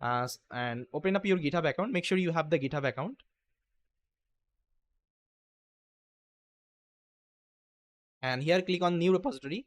and open up your GitHub account. Make sure you have the GitHub account. And here click on new repository.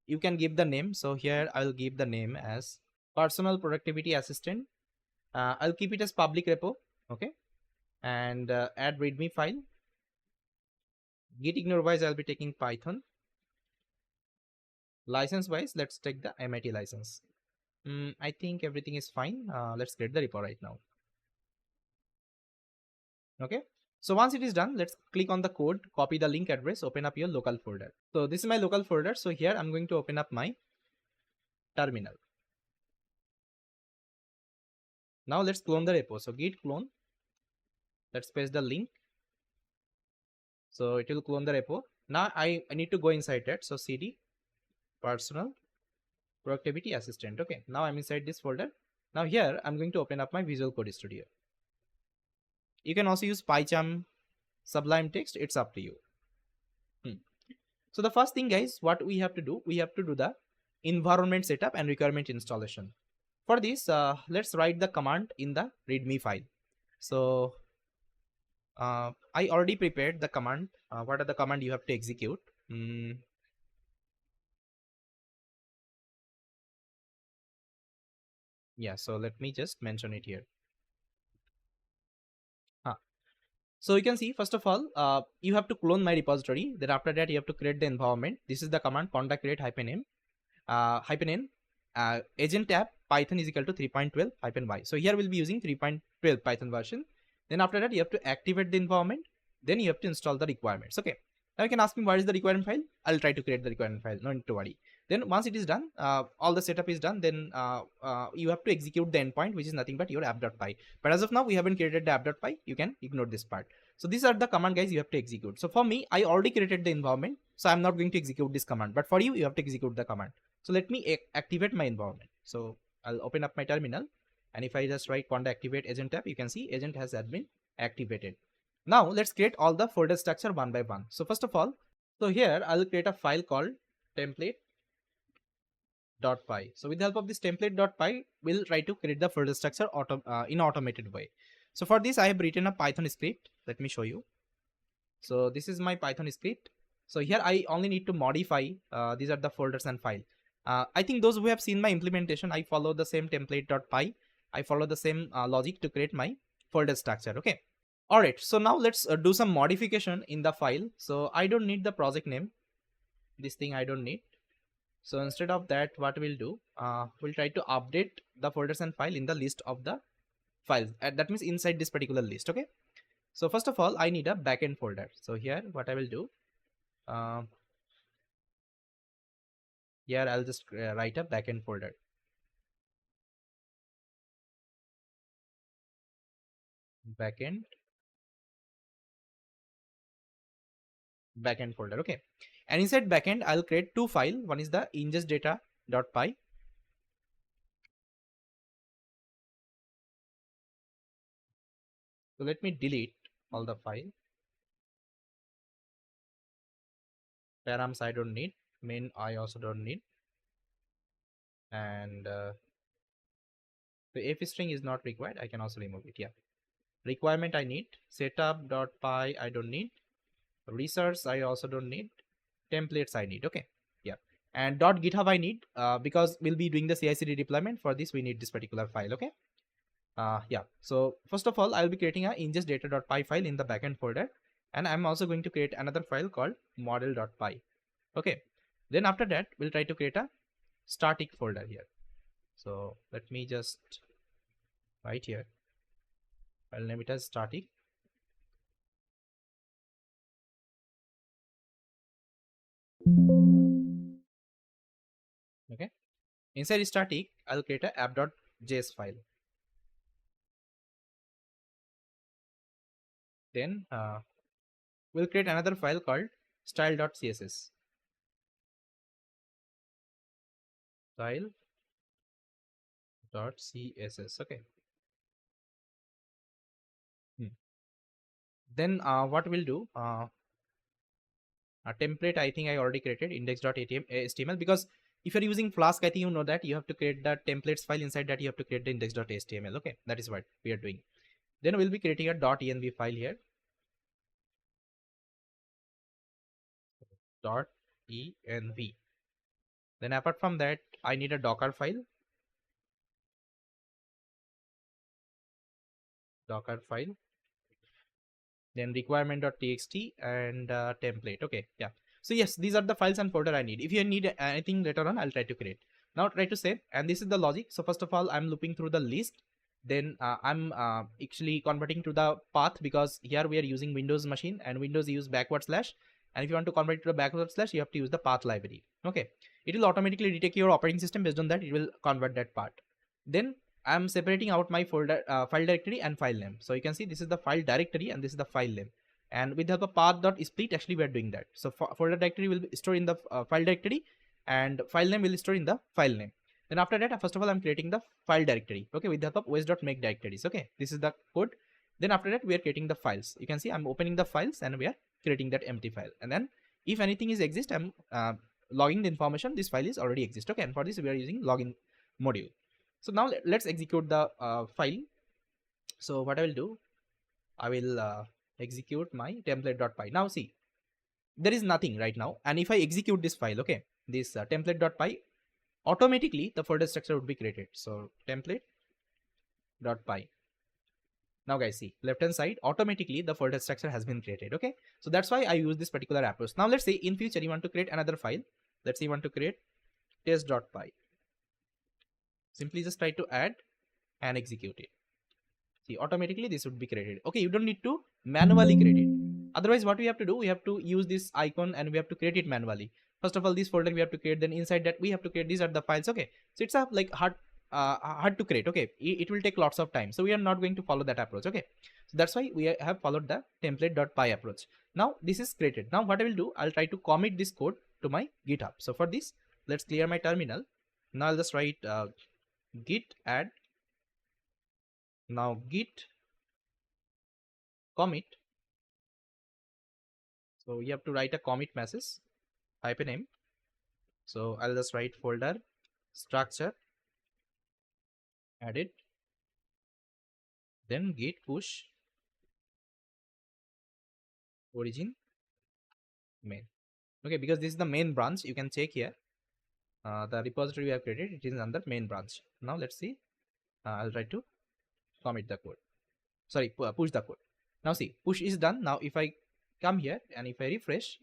You can give the name. So here I'll give the name as personal productivity assistant. I'll keep it as public repo. Okay. And add readme file. Git ignore wise, I'll be taking Python. License wise, let's take the MIT license. I think everything is fine. Let's create the repo right now. Okay. So once it is done, let's click on the code, copy the link address, open up your local folder. So this is my local folder. So here I'm going to open up my terminal. Now let's clone the repo. So git clone. Let's paste the link. So it will clone the repo. Now I need to go inside that. So cd personal productivity assistant. Okay. Now I'm inside this folder. Now here I'm going to open up my Visual Code Studio. You can also use PyCharm, Sublime Text. It's up to you. So the first thing, guys, what we have to do the environment setup and requirement installation. For this, let's write the command in the readme file. So I already prepared the command. What are the command you have to execute? Yeah, so let me just mention it here. So you can see, first of all, you have to clone my repository. Then after that, you have to create the environment. This is the command conda create -m -n agent tab Python is equal to 3.12 -y. So here we'll be using 3.12 Python version. Then after that, you have to activate the environment. Then you have to install the requirements. Okay. Now you can ask me what is the requirement file. I'll try to create the requirement file. No need to worry. Then once it is done, all the setup is done. Then you have to execute the endpoint, which is nothing but your app.py. But as of now, we haven't created the app.py. You can ignore this part. So these are the command, guys, you have to execute. So for me, I already created the environment. So I'm not going to execute this command. But for you, you have to execute the command. So let me activate my environment. So I'll open up my terminal. And if I just write conda activate agent tab, you can see agent has been activated. Now let's create all the folder structure one by one. So first of all, so here I'll create a file called template.py. So with the help of this template.py, we'll try to create the folder structure in automated way. So for this, I have written a Python script. Let me show you. So this is my Python script. So here I only need to modify. These are the folders and file. I think those who have seen my implementation, I follow the same template.py. I follow the same logic to create my folder structure. Okay. All right. So now let's do some modification in the file. So I don't need the project name. This thing I don't need. So instead of that, what we'll do, we'll try to update the folders and file in the list of the files. That means inside this particular list. Okay. So first of all, I need a backend folder. So here, what I will do, here I'll just write a backend folder. Backend folder. Okay. And inside backend, I'll create two files. One is the ingestdata.py. So let me delete all the file. Params I don't need. Main I also don't need. And the if string is not required. I can also remove it. Yeah. Requirement I need. Setup.py I don't need. Research I also don't need. Templates I need. Okay. Yeah. And .github I need because we'll be doing the CI/CD deployment. For this, we need this particular file. Okay. Yeah. So first of all, I'll be creating a ingestdata.py file in the backend folder. And I'm also going to create another file called model.py. Okay. Then after that, we'll try to create a static folder here. So let me just write here. I'll name it as static. Okay. Inside static, I'll create a app.js file. Then we'll create another file called style.css. Style.css. Okay. Then what we'll do, a template I think I already created index.html because if you're using Flask, I think you know that you have to create the templates file. Inside that you have to create the index.html. Okay, that is what we are doing. Then we'll be creating a .env file here. .env. Then apart from that, I need a Docker file. Docker file. Then requirement.txt and template. Okay, yeah. So yes, these are the files and folder I need. If you need anything later on, I'll try to create. Now try to save, and this is the logic. So first of all, I'm looping through the list. Then I'm actually converting to the path, because here we are using Windows machine, and Windows use backward slash. And if you want to convert it to a backward slash, you have to use the path library. Okay, it will automatically detect your operating system. Based on that, it will convert that part. Then I'm separating out my folder, file directory and file name. So you can see this is the file directory and this is the file name. And with the help of path.split, actually we are doing that. So folder directory will be stored in the file directory, and file name will store in the file name. Then after that, first of all, I'm creating the file directory. Okay, with the help of os.make directories. Okay, this is the code. Then after that, we are creating the files. You can see I'm opening the files and we are creating that empty file. And then if anything is exist, I'm logging the information. This file is already exist. Okay, and for this we are using login module. So now let's execute the file. So what I will do, I will execute my template.py. Now see, there is nothing right now. And if I execute this file, okay, this template.py, automatically the folder structure would be created. So template.py. Now guys, see, left hand side, automatically the folder structure has been created. Okay, so that's why I use this particular approach. Now let's say in future you want to create another file. Let's say you want to create test.py. Simply just try to add and execute it. See, automatically this would be created. Okay, you don't need to manually create it. Otherwise, what we have to do, we have to use this icon and we have to create it manually. First of all, this folder we have to create, then inside that we have to create, these are the files. Okay, so it's a like hard to create. Okay, it will take lots of time, so we are not going to follow that approach. Okay, so that's why we have followed the template.py approach. Now this is created. Now what I will do, I'll try to commit this code to my GitHub. So for this, let's clear my terminal. Now I'll just write git add. Now git commit. So you have to write a commit message -m. So I'll just write folder structure, add it, then git push origin main. Okay, because this is the main branch, you can check here. The repository we have created, it is under main branch. Now let's see. I'll try to commit the code. Sorry, push the code. Now see, push is done. Now if I come here and if I refresh,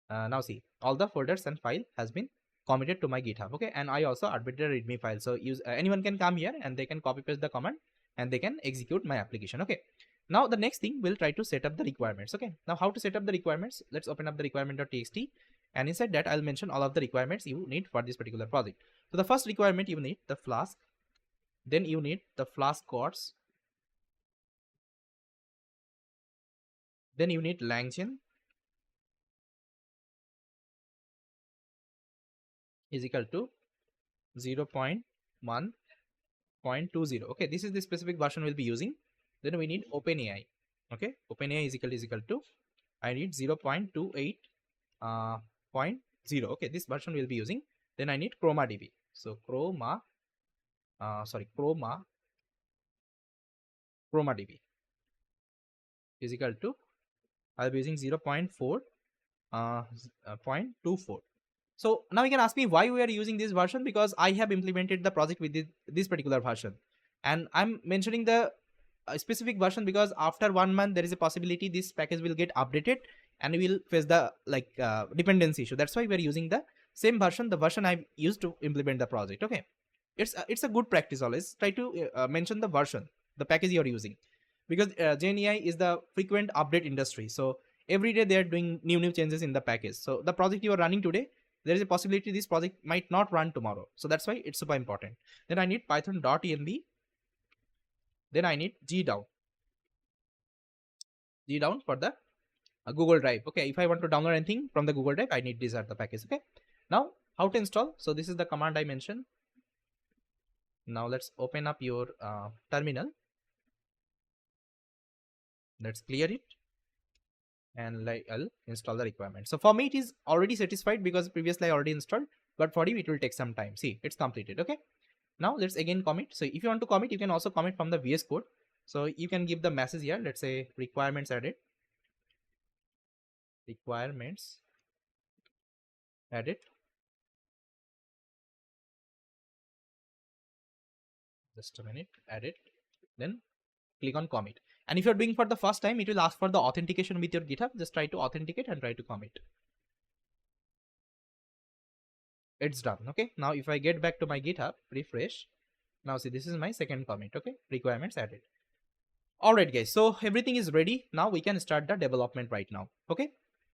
now see, all the folders and file has been committed to my GitHub. Okay, and I also admitted a readme file, so anyone can come here and they can copy paste the command and they can execute my application. Okay, now the next thing, we'll try to set up the requirements. Okay, now how to set up the requirements? Let's open up the requirement.txt, and inside that I'll mention all of the requirements you need for this particular project. So the first requirement, you need the Flask, then you need the Flask codes, then you need langchain is equal to 0.1.20. Okay, this is the specific version we'll be using. Then we need OpenAI. Okay, OpenAI is equal to I need 0.28.0. Okay, this version we'll be using. Then I need ChromaDB. So ChromaDB is equal to, I'll be using 0.4.24. So now you can ask me why we are using this version, because I have implemented the project with this particular version, and I'm mentioning the specific version because after 1 month there is a possibility this package will get updated and we will face the dependency issue. That's why we are using the same version, the version I've used to implement the project. Okay, it's a good practice. Always try to mention the version, the package you are using, because GenAI is the frequent update industry. So every day they are doing new changes in the package. So the project you are running today, there is a possibility this project might not run tomorrow. So that's why it's super important. Then I need python.env. Then I need gdown for the Google Drive. Okay, if I want to download anything from the Google Drive, I need these are the package. Okay, now how to install? So this is the command I mentioned. Now let's open up your terminal. Let's clear it, and I'll install the requirement. So for me it is already satisfied because previously I already installed. but for you it will take some time. See, it's completed. Okay, now let's again commit. So if you want to commit, you can also commit from the VS Code. So you can give the message here, let's say requirements added, requirements added, just a minute, added, then click on commit. And if you're doing for the first time, it will ask for the authentication with your GitHub. Just try to authenticate and try to commit. It's done. Okay, now if I get back to my GitHub, refresh, now see, this is my second commit. Okay, requirements added. All right guys, so everything is ready. Now we can start the development right now. Okay,